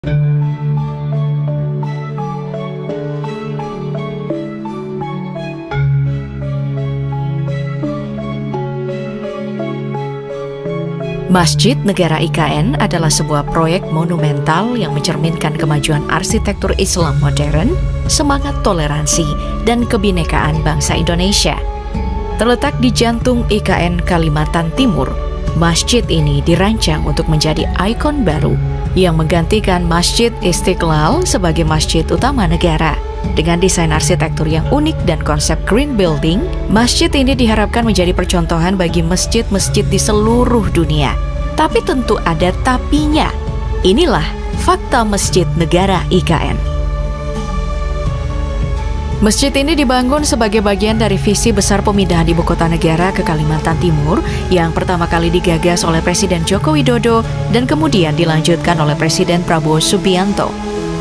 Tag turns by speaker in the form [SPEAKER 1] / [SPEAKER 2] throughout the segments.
[SPEAKER 1] Masjid Negara IKN adalah sebuah proyek monumental yang mencerminkan kemajuan arsitektur Islam modern, semangat toleransi, dan kebinekaan bangsa Indonesia. Terletak di jantung IKN Kalimantan Timur, masjid ini dirancang untuk menjadi ikon baru yang menggantikan Masjid Istiqlal sebagai masjid utama negara. Dengan desain arsitektur yang unik dan konsep green building, masjid ini diharapkan menjadi percontohan bagi masjid-masjid di seluruh dunia. Tapi tentu ada tapinya. Inilah fakta Masjid Negara IKN. Masjid ini dibangun sebagai bagian dari visi besar pemindahan ibu kota negara ke Kalimantan Timur yang pertama kali digagas oleh Presiden Joko Widodo dan kemudian dilanjutkan oleh Presiden Prabowo Subianto.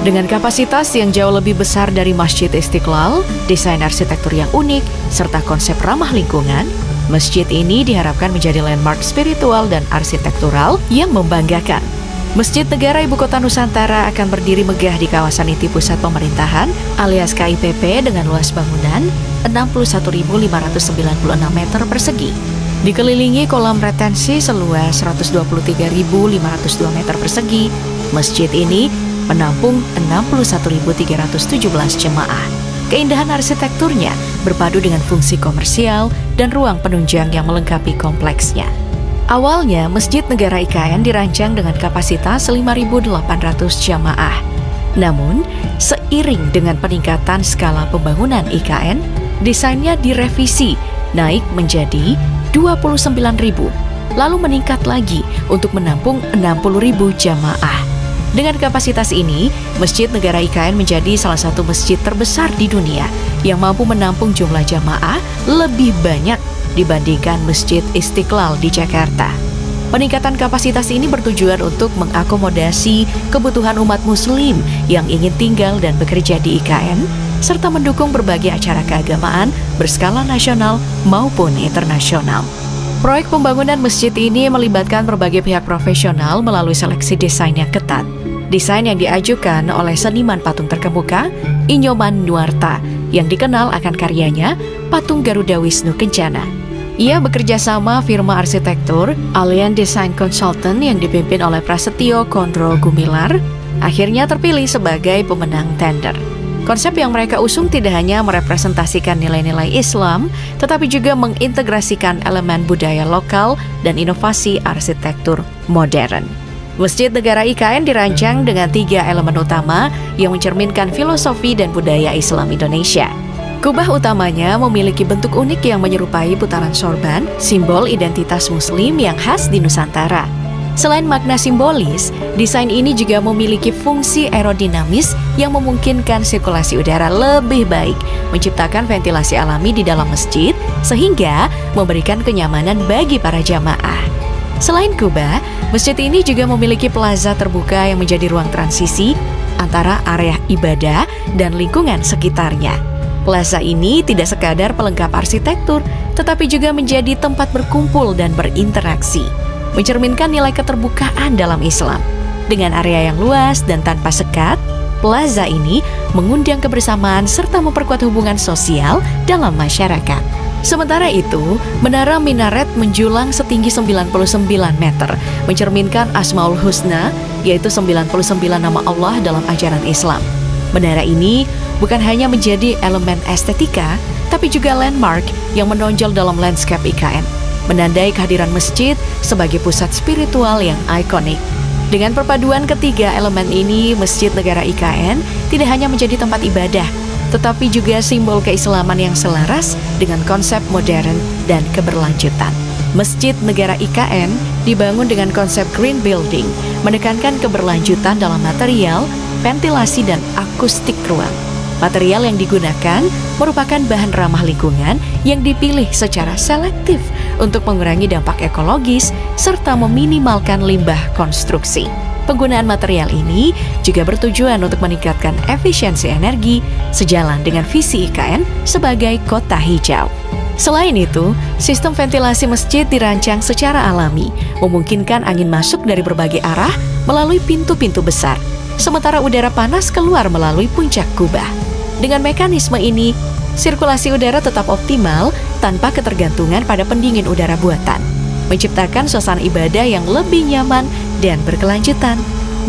[SPEAKER 1] Dengan kapasitas yang jauh lebih besar dari Masjid Istiqlal, desain arsitektur yang unik, serta konsep ramah lingkungan, masjid ini diharapkan menjadi landmark spiritual dan arsitektural yang membanggakan. Masjid Negara Ibu Kota Nusantara akan berdiri megah di kawasan inti pusat pemerintahan alias KIPP dengan luas bangunan 61.596 meter persegi. Dikelilingi kolam retensi seluas 123.502 meter persegi, masjid ini menampung 61.317 jemaah. Keindahan arsitekturnya berpadu dengan fungsi komersial dan ruang penunjang yang melengkapi kompleksnya. Awalnya, Masjid Negara IKN dirancang dengan kapasitas 5.800 jamaah. Namun, seiring dengan peningkatan skala pembangunan IKN, desainnya direvisi, naik menjadi 29.000, lalu meningkat lagi untuk menampung 60.000 jamaah. Dengan kapasitas ini, Masjid Negara IKN menjadi salah satu masjid terbesar di dunia yang mampu menampung jumlah jamaah lebih banyak dibandingkan Masjid Istiqlal di Jakarta. Peningkatan kapasitas ini bertujuan untuk mengakomodasi kebutuhan umat muslim yang ingin tinggal dan bekerja di IKN, serta mendukung berbagai acara keagamaan berskala nasional maupun internasional. Proyek pembangunan masjid ini melibatkan berbagai pihak profesional melalui seleksi desain yang ketat. Desain yang diajukan oleh seniman patung terkemuka, Inyoman Nuarta, yang dikenal akan karyanya Patung Garuda Wisnu Kencana. Ia bekerja sama firma arsitektur Allian Design Consultant yang dipimpin oleh Prasetyo Kondro Gumilar, akhirnya terpilih sebagai pemenang tender. Konsep yang mereka usung tidak hanya merepresentasikan nilai-nilai Islam, tetapi juga mengintegrasikan elemen budaya lokal dan inovasi arsitektur modern. Masjid Negara IKN dirancang dengan 3 elemen utama yang mencerminkan filosofi dan budaya Islam Indonesia. Kubah utamanya memiliki bentuk unik yang menyerupai putaran sorban, simbol identitas Muslim yang khas di Nusantara. Selain makna simbolis, desain ini juga memiliki fungsi aerodinamis yang memungkinkan sirkulasi udara lebih baik, menciptakan ventilasi alami di dalam masjid, sehingga memberikan kenyamanan bagi para jamaah. Selain kubah, masjid ini juga memiliki plaza terbuka yang menjadi ruang transisi antara area ibadah dan lingkungan sekitarnya. Plaza ini tidak sekadar pelengkap arsitektur, tetapi juga menjadi tempat berkumpul dan berinteraksi, mencerminkan nilai keterbukaan dalam Islam. Dengan area yang luas dan tanpa sekat, plaza ini mengundang kebersamaan serta memperkuat hubungan sosial dalam masyarakat. Sementara itu, menara minaret menjulang setinggi 99 meter, mencerminkan Asmaul Husna, yaitu 99 nama Allah dalam ajaran Islam. Menara ini bukan hanya menjadi elemen estetika, tapi juga landmark yang menonjol dalam landscape IKN, menandai kehadiran masjid sebagai pusat spiritual yang ikonik. Dengan perpaduan ketiga elemen ini, Masjid Negara IKN tidak hanya menjadi tempat ibadah, tetapi juga simbol keislaman yang selaras dengan konsep modern dan keberlanjutan. Masjid Negara IKN dibangun dengan konsep green building, menekankan keberlanjutan dalam material, ventilasi, dan akustik ruang. Material yang digunakan merupakan bahan ramah lingkungan yang dipilih secara selektif untuk mengurangi dampak ekologis serta meminimalkan limbah konstruksi. Penggunaan material ini juga bertujuan untuk meningkatkan efisiensi energi sejalan dengan visi IKN sebagai kota hijau. Selain itu, sistem ventilasi masjid dirancang secara alami, memungkinkan angin masuk dari berbagai arah melalui pintu-pintu besar. sementara udara panas keluar melalui puncak kubah. Dengan mekanisme ini, sirkulasi udara tetap optimal tanpa ketergantungan pada pendingin udara buatan, menciptakan suasana ibadah yang lebih nyaman dan berkelanjutan.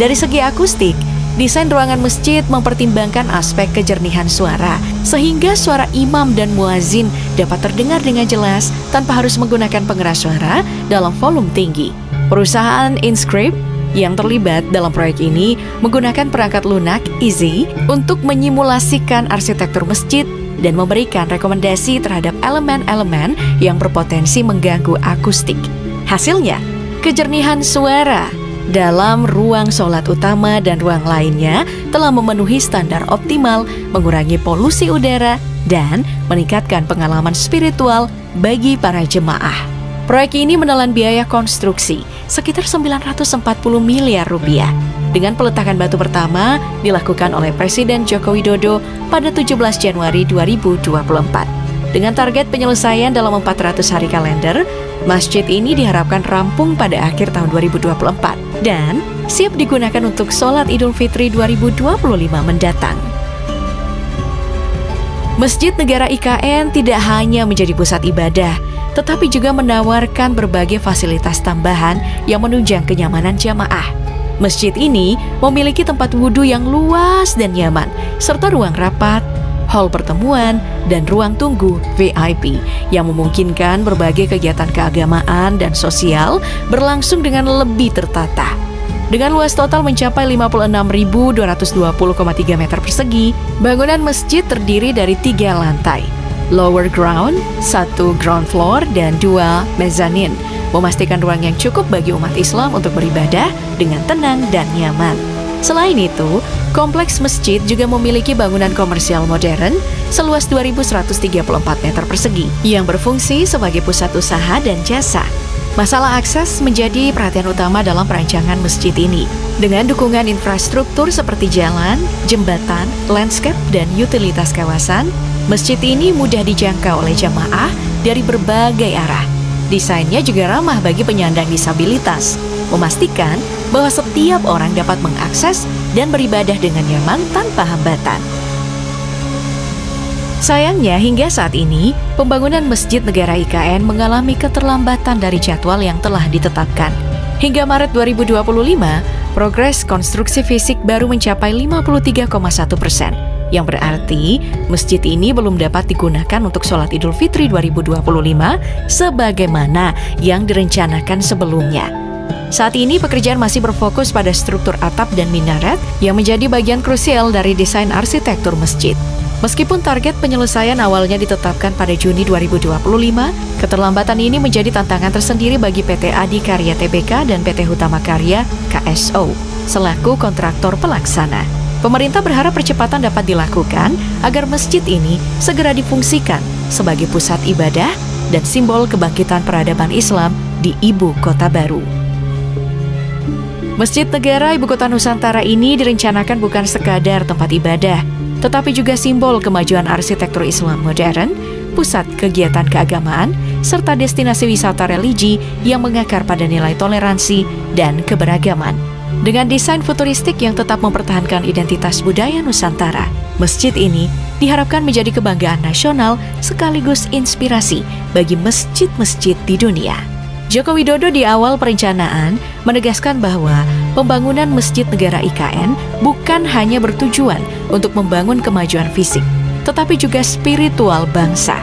[SPEAKER 1] Dari segi akustik, desain ruangan masjid mempertimbangkan aspek kejernihan suara, sehingga suara imam dan muazin dapat terdengar dengan jelas tanpa harus menggunakan pengeras suara dalam volume tinggi. Perusahaan Inscript yang terlibat dalam proyek ini menggunakan perangkat lunak Easy untuk menyimulasikan arsitektur masjid dan memberikan rekomendasi terhadap elemen-elemen yang berpotensi mengganggu akustik. Hasilnya, kejernihan suara dalam ruang sholat utama dan ruang lainnya telah memenuhi standar optimal, mengurangi polusi udara, dan meningkatkan pengalaman spiritual bagi para jemaah. Proyek ini menelan biaya konstruksi sekitar 940 miliar rupiah. Dengan peletakan batu pertama dilakukan oleh Presiden Joko Widodo pada 17 Januari 2024. Dengan target penyelesaian dalam 400 hari kalender, masjid ini diharapkan rampung pada akhir tahun 2024 dan siap digunakan untuk sholat Idul Fitri 2025 mendatang. Masjid Negara IKN tidak hanya menjadi pusat ibadah, tetapi juga menawarkan berbagai fasilitas tambahan yang menunjang kenyamanan jamaah. Masjid ini memiliki tempat wudhu yang luas dan nyaman, serta ruang rapat, hall pertemuan, dan ruang tunggu VIP yang memungkinkan berbagai kegiatan keagamaan dan sosial berlangsung dengan lebih tertata. Dengan luas total mencapai 56.220,3 meter persegi, bangunan masjid terdiri dari 3 lantai, lower ground, 1 ground floor, dan 2 mezzanine, memastikan ruang yang cukup bagi umat Islam untuk beribadah dengan tenang dan nyaman. Selain itu, kompleks masjid juga memiliki bangunan komersial modern seluas 2.134 meter persegi yang berfungsi sebagai pusat usaha dan jasa. Masalah akses menjadi perhatian utama dalam perancangan masjid ini. Dengan dukungan infrastruktur seperti jalan, jembatan, landscape, dan utilitas kawasan, masjid ini mudah dijangkau oleh jamaah dari berbagai arah. Desainnya juga ramah bagi penyandang disabilitas, memastikan bahwa setiap orang dapat mengakses dan beribadah dengan nyaman tanpa hambatan. Sayangnya, hingga saat ini, pembangunan Masjid Negara IKN mengalami keterlambatan dari jadwal yang telah ditetapkan. Hingga Maret 2025, progres konstruksi fisik baru mencapai 53,1%, yang berarti masjid ini belum dapat digunakan untuk sholat Idul Fitri 2025 sebagaimana yang direncanakan sebelumnya. Saat ini pekerjaan masih berfokus pada struktur atap dan minaret yang menjadi bagian krusial dari desain arsitektur masjid. Meskipun target penyelesaian awalnya ditetapkan pada Juni 2025, keterlambatan ini menjadi tantangan tersendiri bagi PT Adikarya Tbk dan PT Hutama Karya KSO selaku kontraktor pelaksana. Pemerintah berharap percepatan dapat dilakukan agar masjid ini segera difungsikan sebagai pusat ibadah dan simbol kebangkitan peradaban Islam di Ibu Kota Baru. Masjid Negara Ibu Kota Nusantara ini direncanakan bukan sekadar tempat ibadah, tetapi juga simbol kemajuan arsitektur Islam modern, pusat kegiatan keagamaan, serta destinasi wisata religi yang mengakar pada nilai toleransi dan keberagaman. Dengan desain futuristik yang tetap mempertahankan identitas budaya Nusantara, masjid ini diharapkan menjadi kebanggaan nasional sekaligus inspirasi bagi masjid-masjid di dunia. Joko Widodo di awal perencanaan menegaskan bahwa pembangunan Masjid Negara IKN bukan hanya bertujuan untuk membangun kemajuan fisik, tetapi juga spiritual bangsa.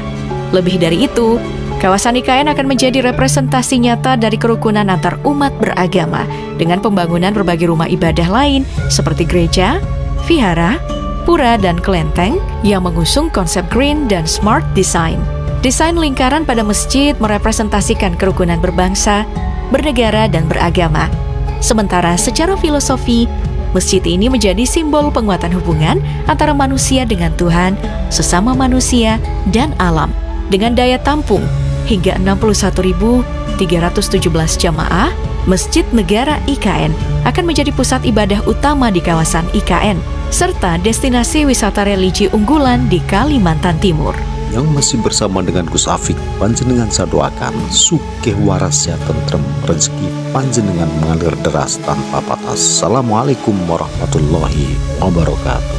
[SPEAKER 1] Lebih dari itu, kawasan IKN akan menjadi representasi nyata dari kerukunan antar umat beragama dengan pembangunan berbagai rumah ibadah lain seperti gereja, vihara, pura, dan kelenteng yang mengusung konsep green dan smart design. Desain lingkaran pada masjid merepresentasikan kerukunan berbangsa, bernegara, dan beragama. Sementara secara filosofi, masjid ini menjadi simbol penguatan hubungan antara manusia dengan Tuhan, sesama manusia, dan alam. Dengan daya tampung hingga 61.317 jamaah, Masjid Negara IKN akan menjadi pusat ibadah utama di kawasan IKN, serta destinasi wisata religi unggulan di Kalimantan Timur.
[SPEAKER 2] yang masih bersama dengan Gus Afik, panjenengan saya doakan sugih waras ya tentrem, rezeki panjenengan mengalir deras tanpa batas. Assalamualaikum warahmatullahi wabarakatuh.